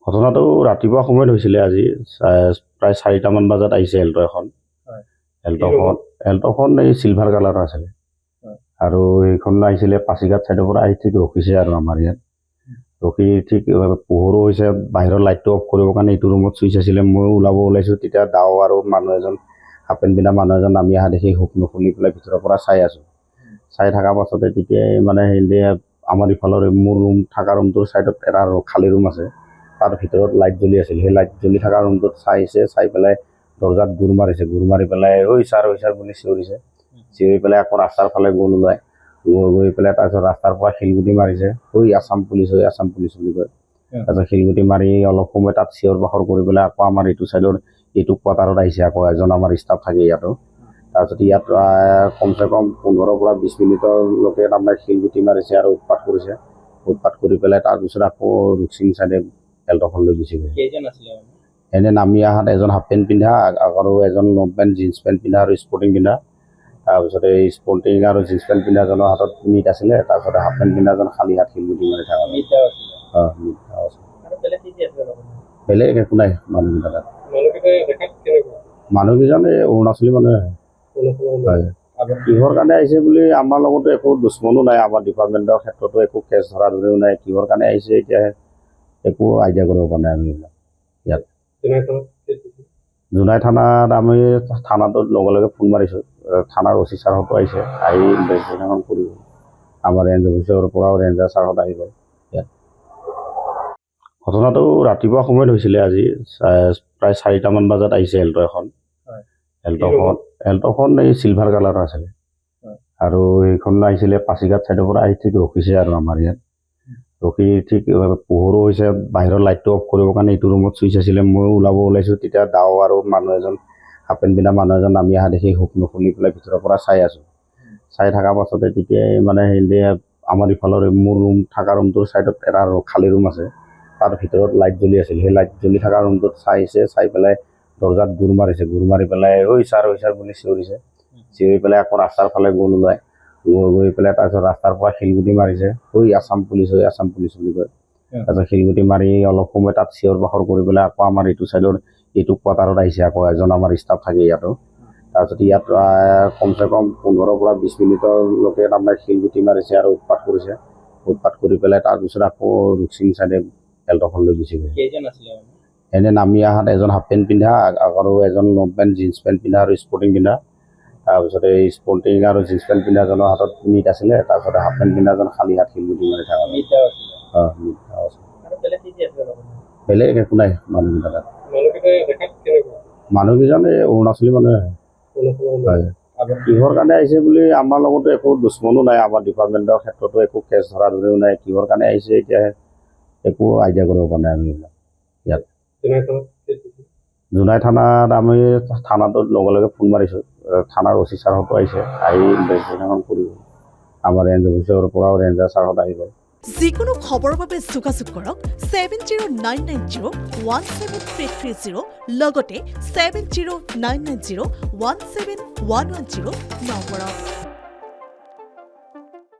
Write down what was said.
ঘটনাটো ৰাতিপুৱা সময়ত হৈছিলে আজি প্ৰায় 4টামান বজাত আহিছে এল্ট এখন। এল্টখন এই চিলভাৰ কালাৰৰ আছিলে আৰু এইখন আহিছিলে পাছিঘাট চাইডৰ পৰা আহি ঠিক ৰখিছে আৰু আমাৰ ইয়াত ৰখি ঠিক পোহৰো হৈছে বাহিৰৰ লাইটটো অফ কৰিবৰ কাৰণে এইটো ৰুমত চুইচ আছিলে। মই ওলাইছোঁ তেতিয়া দাও আৰু মানুহ এজন হাফ পেণ্ট পিন্ধা মানুহ এজন নামি অহা দেখি হুক নুখুলি পেলাই ভিতৰৰ পৰা চাই আছোঁ। চাই থকাৰ পাছতে তেতিয়াই মানে হেৰি আমাৰ ইফালৰ মোৰ ৰুম থকা ৰুমটোৰ ছাইডত এটা খালী ৰুম আছে, তাৰ ভিতৰত লাইট জ্বলি আছিল। সেই লাইট জ্বলি থকা ৰুমটোত চাই পেলাই দৰ্জাত গুৰ মাৰি পেলাই ঐ ছাৰ বুলি চিঞৰিছে। চিঞৰি পেলাই আকৌ ৰাস্তাৰ ফালে ওলাই গৈ পেলাই তাৰপিছত ৰাস্তাৰ পৰা শিলগুটি মাৰিছে, ঐ আছাম পুলিচ বুলি কয়। তাৰপিছত শিলগুটি মাৰি অলপ সময় তাত চিঞৰ বাখৰ কৰি পেলাই আকৌ আমাৰ এইটো ছাইডৰ এইটো কোৱাৰ্টাৰত আহিছে। আকৌ এজন আমাৰ ষ্টাফ থাকে ইয়াতো। তাৰপিছত ইয়াত কমচে কম 15 পৰা 20 মিনিটলৈকে তাৰমানে শিলগুটি মাৰিছে আৰু উৎপাত কৰি পেলাই তাৰপিছত আকৌ ৰুকচিং চাইডে এল্টখন লৈ গুচি গৈছে। এনে নামি অহাত এজন হাফ পেণ্ট পিন্ধা আৰু এজন লং পেণ্ট জিন্স পেণ্ট পিন্ধা আৰু স্পৰ্টিং পিন্ধা। তাৰপিছতে এই স্পৰ্টিং আৰু জিন্স পেণ্ট পিন্ধাজনৰ হাতত মিট আছিলে, তাৰপিছতে হাফ পেণ্ট পিন্ধাজন খালী হাত শিলগুটি মাৰি থকা। বেলেগ একো নাই। মানুহকেইজন এই অৰুণাচলী মানুহে হয়। কিহৰ কাৰণে আহিছে বুলি আমাৰ লগতো একো দুশ্মনো নাই, আমাৰ ডিপাৰ্টমেণ্টৰ ক্ষেত্ৰতো একো কেছ ধৰা ধৰিও নাই। কিহৰ কাৰণে আহিছে এতিয়া একো আইডিয়া কৰিব পৰা নাই আমি ইয়াত। জোনাই থানাত আমি থানাটোত লগে ফোন মাৰিছোঁ। থানাৰ অচি ছাৰহঁতো আহিছে, আহি ইনভেষ্টিগেশ্যন কৰিব। আমাৰ ৰেঞ্জ অফিচৰ পৰাও ৰেঞ্জাৰ ছাৰহঁত আহিব ইয়াত। ঘটনাটো ৰাতিপুৱা সময়ত হৈছিলে আজি প্ৰায় 4টামান বজাত আহিছে এল্ট এখন। এল্টখন এই চিলভাৰ কালাৰৰ আছিলে আৰু এইখন আহিছিলে পাছিঘাট চাইডৰ পৰা আহি ঠিক ৰখিছে আৰু আমাৰ ইয়াত ৰখি ঠিক পোহৰো হৈছে বাহিৰৰ লাইটটো অফ কৰিবৰ কাৰণে এইটো ৰুমত চুইচ আছিলে। মই ওলাইছোঁ তেতিয়া দাও আৰু মানুহ এজন হাফ পেণ্ট পিন্ধা মানুহ এজন নামি অহা দেখি হুক নুখুলি পেলাই ভিতৰৰ পৰা চাই আছোঁ। চাই থকাৰ পাছতে তেতিয়াই মানে হেৰি আমাৰ ইফালৰ মোৰ ৰুম থকা ৰুমটোৰ ছাইডত এটা খালী ৰুম আছে, তাৰ ভিতৰত লাইট জ্বলি আছিল। সেই লাইট জ্বলি থকা ৰুমটোত চাই পেলাই দৰ্জাত গুৰ মাৰি পেলাই ঐ ছাৰ বুলি চিঞৰিছে। চিঞৰি পেলাই আকৌ ৰাস্তাৰ ফালে ওলাই গৈ পেলাই তাৰপিছত ৰাস্তাৰ পৰা শিলগুটি মাৰিছে, ঐ আছাম পুলিচ বুলি কয়। তাৰপিছত শিলগুটি মাৰি অলপ সময় তাত চিঞৰ বাখৰ কৰি পেলাই আকৌ আমাৰ এইটো ছাইডৰ এইটো কোৱাৰ্টাৰত আহিছে। আকৌ এজন আমাৰ ষ্টাফ থাকে ইয়াতো। তাৰপিছত ইয়াত কমচে কম 15 পৰা 20 মিনিটলৈকে তাৰমানে শিলগুটি মাৰিছে আৰু উৎপাত কৰি পেলাই তাৰপিছত আকৌ ৰুকচিং চাইডে এল্টখন লৈ গুচি গৈছে। এনে নামি অহাত এজন হাফ পেণ্ট পিন্ধা আৰু এজন লং পেণ্ট জিন্স পেণ্ট পিন্ধা আৰু স্পৰ্টিং পিন্ধা। তাৰপিছতে এই স্পৰ্টিং আৰু জিন্স পেণ্ট পিন্ধাজনৰ হাতত মিট আছিলে, তাৰপিছতে হাফ পেণ্ট পিন্ধাজন খালী হাত শিলগুটি মাৰি থকা। বেলেগ একো নাই। মানুহকেইজন এই অৰুণাচলী মানুহে হয়। কিহৰ কাৰণে আহিছে বুলি আমাৰ লগতো একো দুশ্মনো নাই, আমাৰ ডিপাৰ্টমেণ্টৰ ক্ষেত্ৰতো একো কেছ ধৰা ধৰিও নাই। কিহৰ কাৰণে আহিছে এতিয়া একো আইডিয়া কৰিব পৰা নাই আমি ইয়াত। জোনাই থানাত আমি থানাটোত লগে ফোন মাৰিছোঁ। থানাৰ অচি ছাৰহঁতো আহিছে, আহি ইনভেষ্টিগেশ্যন কৰিব। আমাৰ ৰেঞ্জ অফিচৰ পৰাও ৰেঞ্জাৰ ছাৰহঁত আহিব। যিকোনো খবৰৰ বাবে যোগাযোগ কৰক 7099017330 লগতে 7099017110 নম্বৰত।